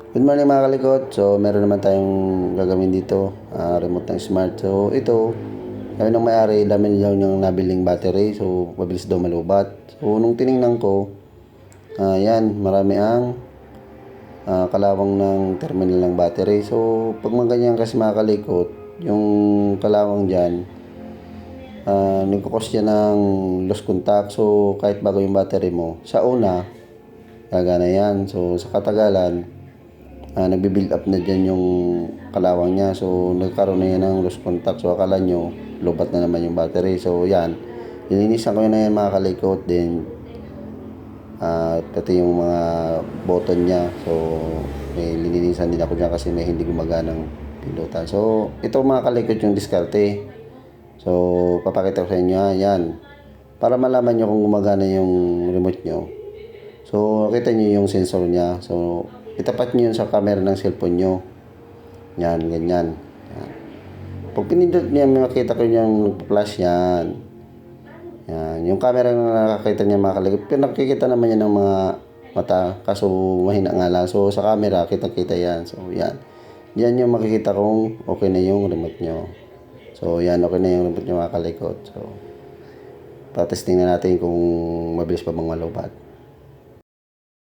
Good morning mga kalikot. So meron naman tayong gagawin dito, remote ng smart. So ito, ayun ang may-ari, dami daw niyang nabiling battery. So mabilis daw malubat. So nung tiningnan ko, yan, marami ang kalawang ng terminal ng battery. So pag mga ganyan kasi mga kalikot, yung kalawang dyan, nagkakos yan ng lost contact. So kahit bago yung battery mo, sa una, gagana yan. So sa katagalan, nagbi-build up na dyan yung kalawang niya. So nagkaroon na yan ng lost contact. So akala nyo lobat na naman yung battery. So yan, lilinisan ko na yan mga kalikot. Then pati yung mga button niya, so may lilinisan din ako dyan kasi may hindi gumaganang pindutan. So ito mga kalikot yung diskarte. So papakita ko sa inyo yan, para malaman nyo kung gumagana yung remote nyo. So kita nyo yung sensor niya. So itapat nyo yun sa camera ng cellphone nyo. Yan, ganyan. Yan. Pag pinindot niya, makita ko yung flash yan. Yan. Yung camera na nakakita niya mga kalikot. Pero nakikita naman yan ng mga mata. Kaso mahina nga lang. So sa camera, kitang-kita yan. So yan. Yan yung makikita kung okay na yung remote nyo. So yan, okay na yung remote nyo mga kalikot. So patesting na natin kung mabilis pa bang malubat.